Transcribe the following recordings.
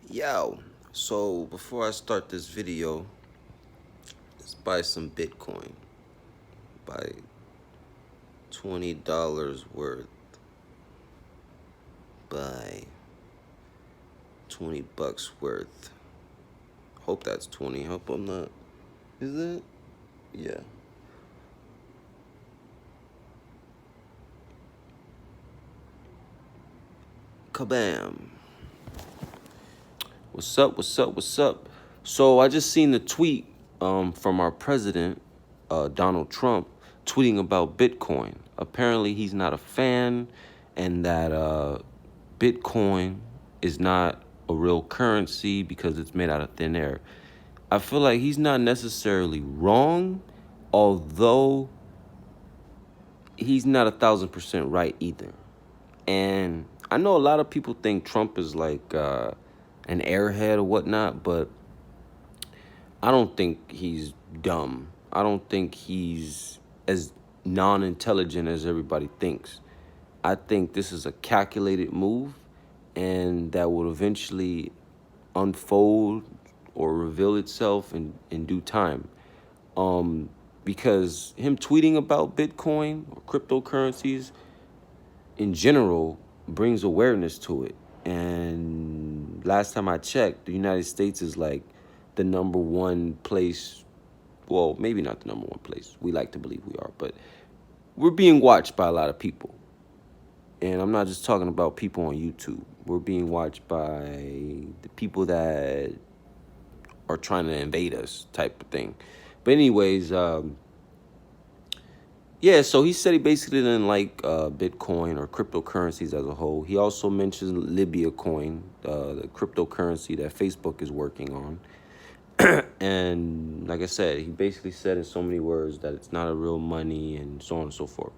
Yo, so before I start this video, let's buy some Bitcoin. Buy $20 worth. Buy 20 bucks worth. Hope that's 20. Hope I'm not. Is it? Yeah. Kabam. What's up? What's up? What's up? So I just seen the tweet from our president, Donald Trump, tweeting about Bitcoin. Apparently, he's not a fan, and that Bitcoin is not a real currency because it's made out of thin air. I feel like he's not necessarily wrong, although he's not 1,000% right either. And I know a lot of people think Trump is like an airhead or whatnot, but I don't think he's dumb. I don't think he's as non-intelligent as everybody thinks. I think this is a calculated move, and that will eventually unfold or reveal itself in due time. Because him tweeting about Bitcoin or cryptocurrencies in general brings awareness to it. And last time I checked, the United States is like the number one place. Well, maybe not the number one place. We like to believe we are, but we're being watched by a lot of people. And I'm not just talking about people on YouTube. We're being watched by the people that are trying to invade us, type of thing. But anyways, yeah, so he said he basically didn't like Bitcoin or cryptocurrencies as a whole. He also mentioned Libya coin, the cryptocurrency that Facebook is working on. And like I said, he basically said in so many words that it's not a real money and so on and so forth.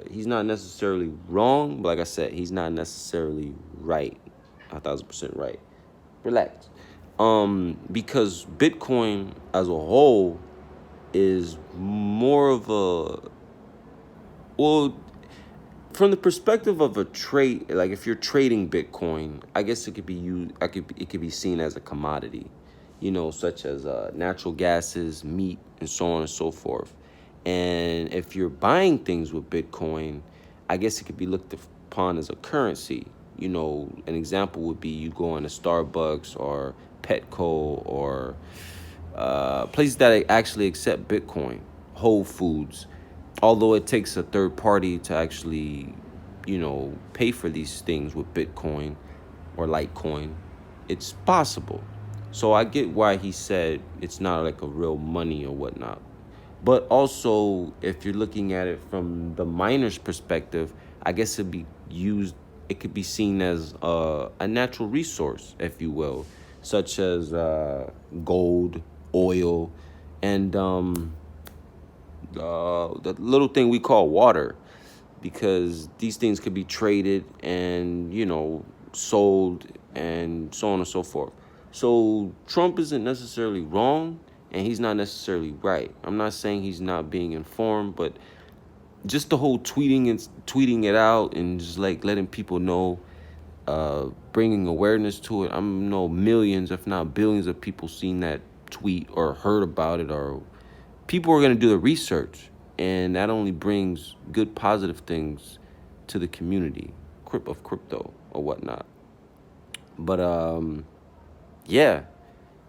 He's not necessarily wrong, but like I said, he's not necessarily right, 1,000% right. Relax. Because Bitcoin as a whole is more of a, well, from the perspective of a trade, like if you're trading Bitcoin, I guess it could be used. It could be seen as a commodity, such as natural gases, meat, and so on and so forth. And if you're buying things with Bitcoin, I guess it could be looked upon as a currency. An example would be you go into Starbucks or Petco or places that actually accept Bitcoin, Whole Foods. Although it takes a third party to actually, pay for these things with Bitcoin or Litecoin, it's possible. So I get why he said it's not like a real money or whatnot. But also, if you're looking at it from the miner's perspective, I guess it could be seen as a natural resource, if you will, such as gold, oil, and the little thing we call water, because these things could be traded and sold and so on and so forth. So Trump isn't necessarily wrong, and he's not necessarily right. I'm not saying he's not being informed, but just the whole tweeting it out and just like letting people know, bringing awareness to it. I know millions, if not billions, of people seen that tweet or heard about it, or people are going to do the research, and that only brings good, positive things to the community of crypto or whatnot. But yeah,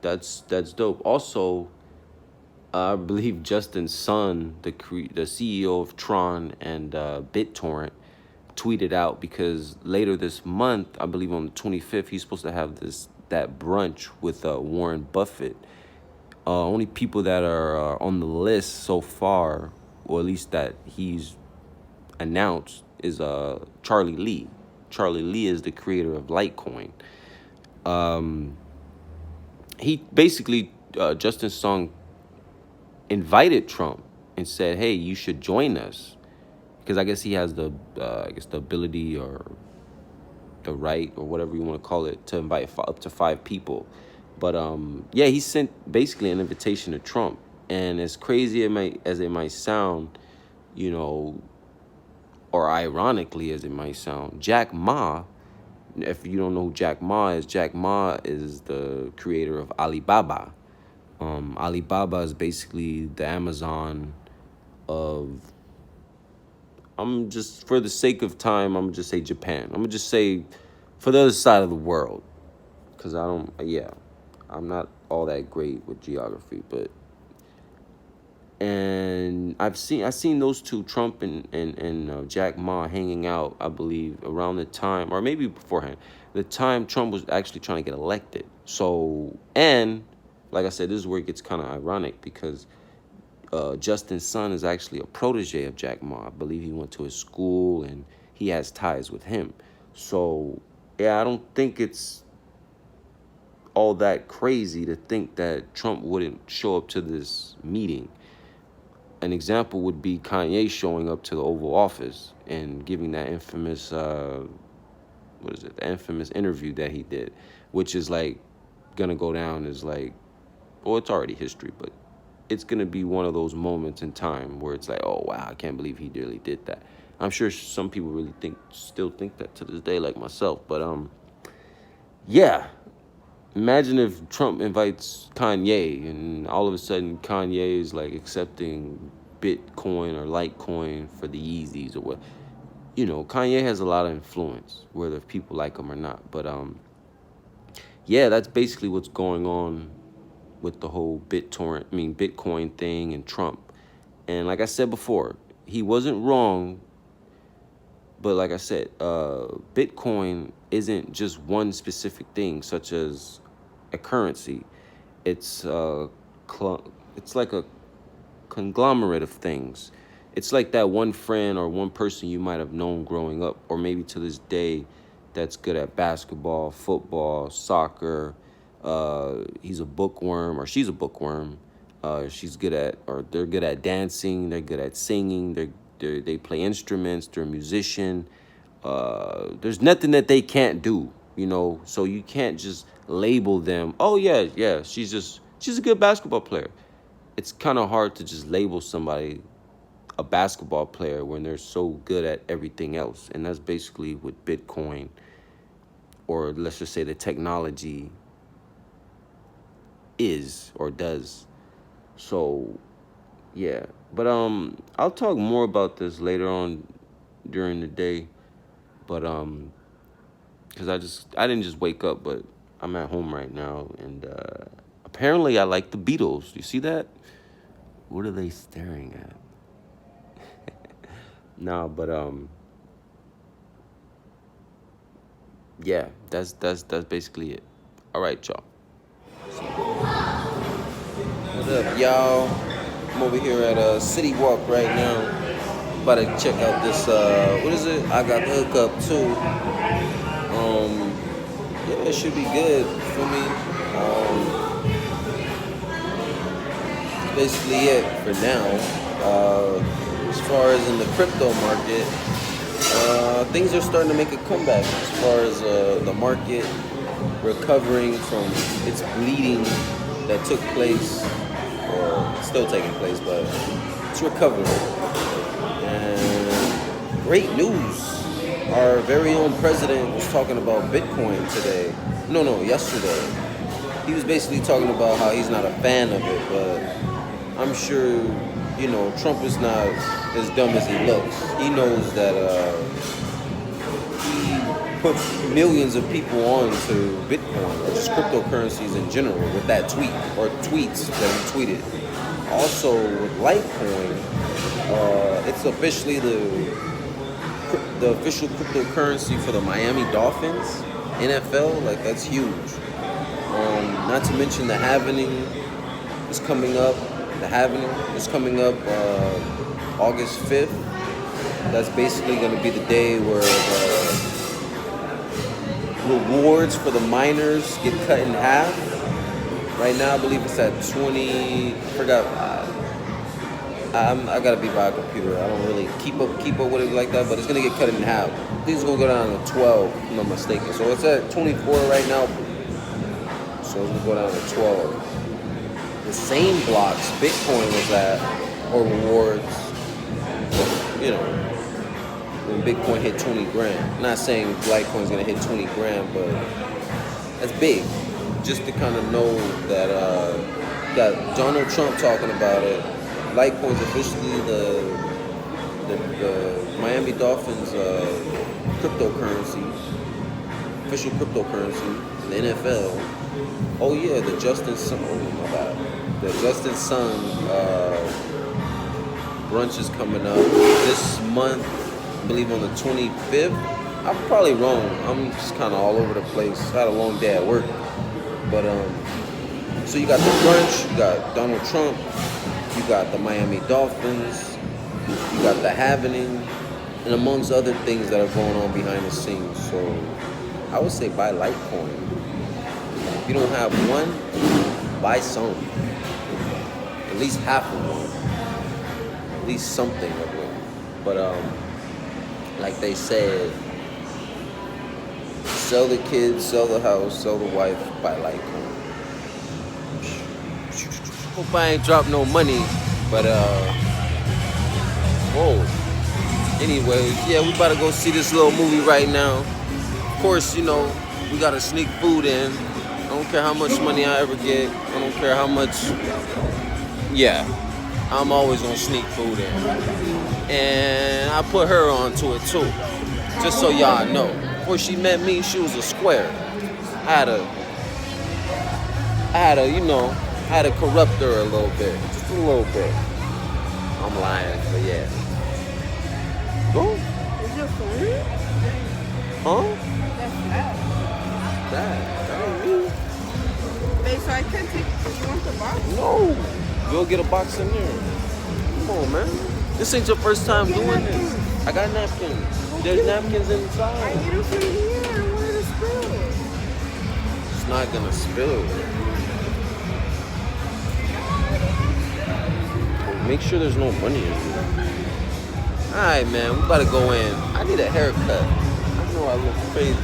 that's dope. Also, I believe Justin Sun, the CEO of Tron and BitTorrent, tweeted out, because later this month, I believe on the 25th, he's supposed to have that brunch with Warren Buffett. Only people that are on the list so far, or at least that he's announced, is Charlie Lee. Charlie Lee is the creator of Litecoin. He basically, Justin Sung invited Trump and said, "Hey, you should join us," because I guess he has the ability or the right or whatever you want to call it to invite up to 5 people. But yeah, he sent basically an invitation to Trump, and as crazy as it might sound, or ironically as it might sound, Jack Ma if you don't know who Jack Ma is the creator of Alibaba. Alibaba is basically the Amazon of, I'm just, for the sake of time, I'm gonna just say Japan. I'm gonna just say for the other side of the world, because I'm not all that great with geography, but and I've seen those two, Trump and Jack Ma, hanging out, I believe, around the time, or maybe beforehand, the time Trump was actually trying to get elected. So, and like I said, this is where it gets kind of ironic, because Justin's son is actually a protege of Jack Ma. I believe he went to his school and he has ties with him. So, yeah, I don't think it's all that crazy to think that Trump wouldn't show up to this meeting. An example would be Kanye showing up to the Oval Office and giving that infamous, the infamous interview that he did, which is like gonna go down as like, well, it's already history, but it's gonna be one of those moments in time where it's like, oh wow, I can't believe he really did that. I'm sure some people really still think that to this day, like myself. But yeah. Imagine if Trump invites Kanye and all of a sudden Kanye is like accepting Bitcoin or Litecoin for the Yeezys or what. Kanye has a lot of influence, whether people like him or not. But yeah, that's basically what's going on with the whole Bitcoin thing and Trump. And like I said before, he wasn't wrong. But like I said, Bitcoin isn't just one specific thing, such as a currency. It's it's like a conglomerate of things. It's like that one friend or one person you might have known growing up, or maybe to this day, that's good at basketball, football, soccer. He's a bookworm or she's a bookworm. They're good at dancing. They're good at singing. They play instruments. They're a musician. There's nothing that they can't do, so you can't just label them. Oh yeah, she's a good basketball player. It's kind of hard to just label somebody a basketball player when they're so good at everything else. And that's basically what Bitcoin, or let's just say the technology, is or does. So yeah, but I'll talk more about this later on during the day. But because I didn't just wake up, but I'm at home right now, and apparently I like the Beatles. You see that? What are they staring at? No, but yeah, that's basically it. All right, y'all. What's up, y'all? I'm over here at City Walk right now. About to check out this. What is it? I got the hookup too. Yeah, it should be good for me. Basically it for now. As far as in the crypto market, things are starting to make a comeback as far as the market recovering from its bleeding that took place, or still taking place, but it's recovering. And great news. Our very own president was talking about Bitcoin today. No, yesterday. He was basically talking about how he's not a fan of it, but I'm sure, Trump is not as dumb as he looks. He knows that he puts millions of people on to Bitcoin, or just cryptocurrencies in general, with that tweet, or tweets that he tweeted. Also, with Litecoin, it's officially the official cryptocurrency for the Miami Dolphins, NFL. Like, that's huge. Not to mention the halvening is coming up. The halvening is coming up August 5th. That's basically going to be the day where rewards for the miners get cut in half. Right now, I believe it's at 20. I forgot. I gotta be by a computer. I don't really keep up with it like that, but it's gonna get cut in half. I think it's gonna go down to 12, if I'm not mistaken. So it's at 24 right now. So it's gonna go down to 12. The same blocks Bitcoin was at, or rewards, when Bitcoin hit 20 grand. Not saying Litecoin's gonna hit 20 grand, but that's big. Just to kind of know that got Donald Trump talking about it. Litecoin's officially the Miami Dolphins cryptocurrency, official cryptocurrency, the NFL. Oh yeah, the Justin Sun. Oh my God, the Justin Sun brunch is coming up this month. I believe on the 25th. I'm probably wrong. I'm just kind of all over the place. I had a long day at work, but so you got the brunch, you got Donald Trump, you got the Miami Dolphins, you got the Happening, and amongst other things that are going on behind the scenes. So I would say buy Litecoin. If you don't have one, buy some. At least half of one. At least something of one. But like they said, sell the kids, sell the house, sell the wife, buy Litecoin. Hope I ain't dropped no money, but whoa. Anyways, yeah, we about to go see this little movie right now. Of course, you know, we gotta sneak food in. I don't care how much money I ever get. I don't care how much. Yeah, I'm always gonna sneak food in. And I put her onto it too. Just so y'all know. Before she met me, she was a square. I had to corrupt her a little bit. Just a little bit. I'm lying, but yeah. Go. Is your phone? Huh? That's bad. That ain't me. Babe, so I can't take. You want the box? No. Go get a box in there. Come on, man. This ain't your first time doing this. I got napkins. There's napkins I inside. need it from here. I wanted to spill. It's not gonna spill. Make sure there's no money in here. Alright, man. We about to go in. I need a haircut. I know I look crazy.